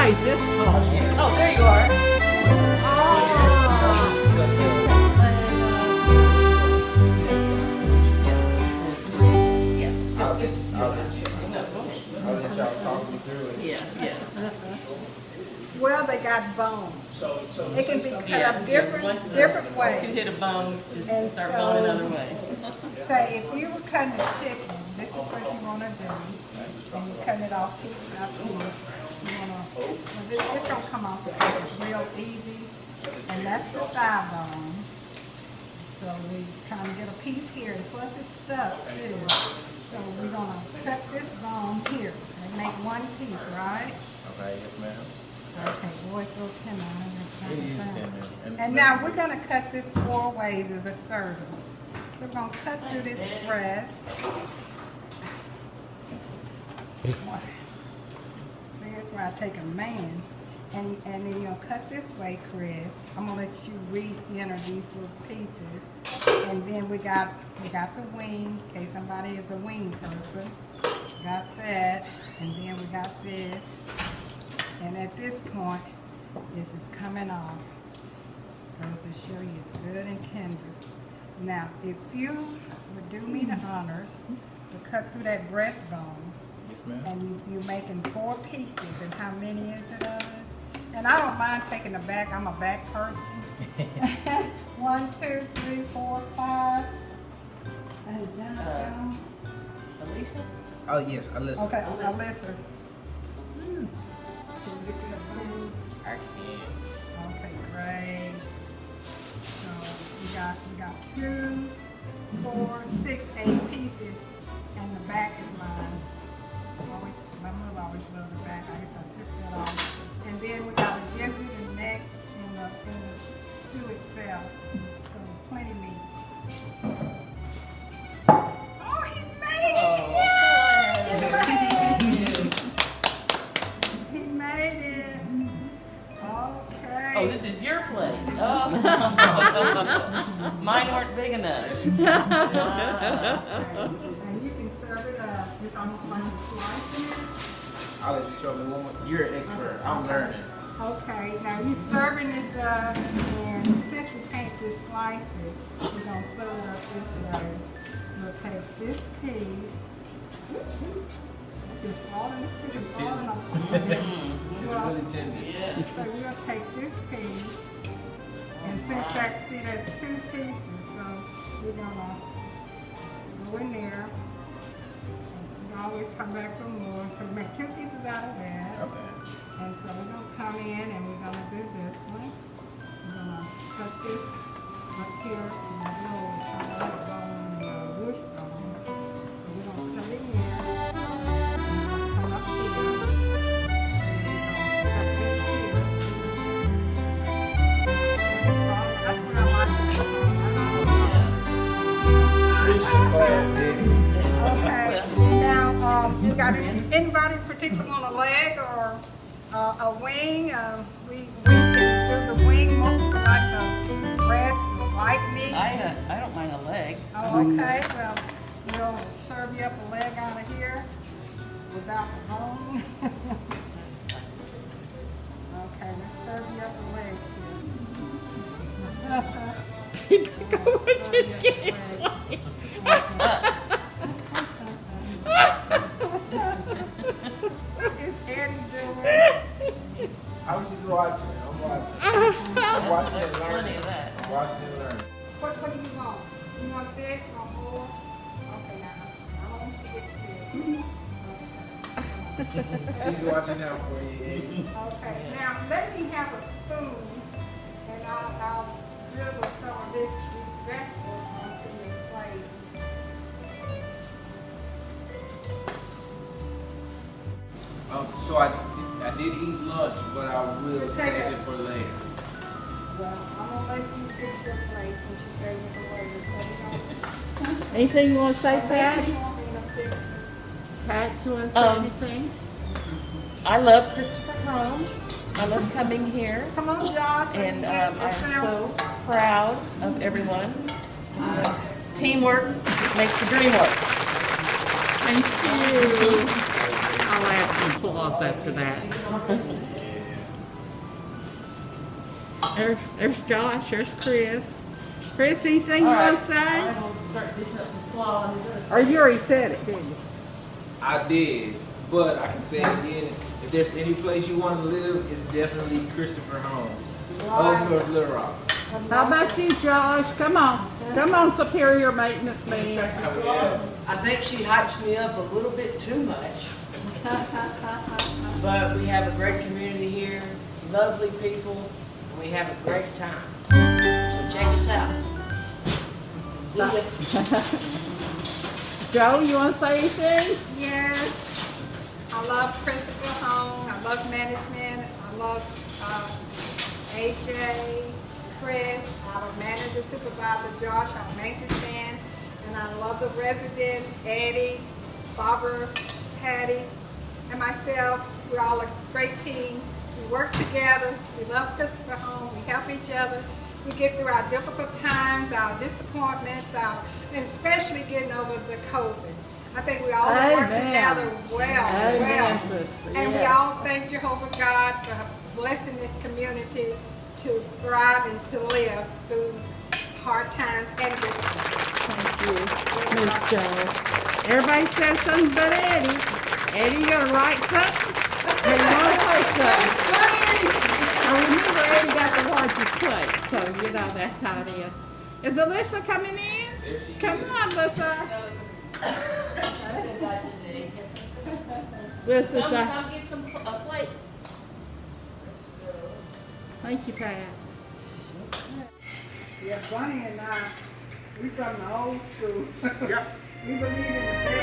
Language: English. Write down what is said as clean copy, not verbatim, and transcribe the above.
he's this tall. Oh, there you are. I'll let y'all talk me through it. Yeah. Well, they got bones. It can be cut up different You ways. hit a bone, just And start so- going another way. Say, if you were cutting a chicken, this is what you want to do. And you're cutting it off piece by piece. You want to, this don't come off the piece. It's real easy. And that's the thigh bone. So we kind of get a piece here. And plus it's stuck too. So we're going to cut this bone here and make one piece, right? Okay, yes, ma'am. Okay, boy, so tender. It is tender. And now we're going to cut this 4 ways as a serving. So we're going to cut through this breast. That's where I take a man. And then you're going to cut this way, Chris. I'm going to let you re-enter these little pieces. And then we got the wing, in case somebody is a wing person. Got that. And then we got this. And at this point, this is coming off. Goes to show you it's good and tender. Now, if you would do me the honors to cut through that breastbone, Yes, ma'am. and you're making 4 pieces, and how many is it of it? And I don't mind taking the back. I'm a back person. 1, 2, 3, 4, 5. And Jennifer. Alicia? Oh, yes, Alyssa. Okay, Alyssa. Okay, great. So we got 2, 4, 6, 8 pieces, and the back is mine. My mother always loved the back. I guess I took that off. And then we got the gizzard and necks in the stew itself. So plenty meat. Oh, he made it! Yay! Give him a hand. He made it. Okay. Oh, this is your plate. Oh. Mine weren't big enough. And you can serve it up. It's almost like a slice it. I'll let you show me one more. You're an expert. I'm learning. Okay, now you're serving this up, and since we can't just slice it, we're going to serve it up this way. We'll take this piece. It's falling, It's falling tender. off. It's really tender. Yeah. So we'll take this piece, and since that's 2 pieces, so we're gonna go in there. We always come back for more, so we make 2 pieces out of that. Okay. And so we're gonna come in and we're gonna do this one. We're gonna cut this up here in that little bush bone. So we're gonna cut it in. Come up here. Okay, now, you got anybody particular on a leg or a wing? We can do the wing, most like the breast, the white meat. I don't mind a leg. Oh, okay, well, we'll serve you up a leg out of here without the bone. Okay, let's serve you up a leg here. What is Eddie doing? I was just watching. I'm watching. I'm watching There's and plenty learning. of that. I'm watching and learning. What do you want? You want this or more? Okay, now, I don't want you to get sick. She's watching out for you. Okay, now let me have a spoon and I'll drizzle some of these vegetables onto your plate. So I did eat lunch, but I will save it for later. Well, I'm gonna let you fix your plate since you saved it for later. So we Anything you want to say, don't. Pat? You want me to fix it? Pat, you want to say anything? I love Christopher Holmes. I love coming here. Come on, Josh. And I'm so proud of everyone. Teamwork makes the dream work. Thank you. I'll add some applause after that. There's Josh, there's Chris. Chris, anything you All right. want to say? I'm gonna start dishing up some slaw. Or you already said it, didn't you? I did, but I can say it again. If there's any place you want to live, it's definitely Christopher Homes of North Little Rock. How about you, Josh? Come on, Superior Maintenance Man. I think she hypes me up a little bit too much. But we have a great community here, lovely people, and we have a great time. So check us out. See ya. Joe, you want to say anything? Yes, I love Christopher Home, I love management, I love AJ, Chris, our manager, supervisor, Josh, our maintenance man, and I love the residents, Eddie, Barbara, Patty, and myself. We're all a great team. We work together, we love Christopher Home, we help each other. We get through our difficult times, our disappointments, and especially getting over the COVID. I think we all work Amen. together well. Amen, sister, And we yes. all thank Jehovah God for blessing this community to thrive and to live through hard times and good times. Thank you, Miss Joe. Everybody says something but Eddie. Eddie, you gonna write something? Or you wanna say something? I remember Eddie got the largest plate, so you know that's how it is. Is Alyssa coming in? There she Come is. on, Alyssa. Alyssa's Come, got. come get a plate. Thank you, Pat. Yeah, Bunny and I, we from the old school. We believe in the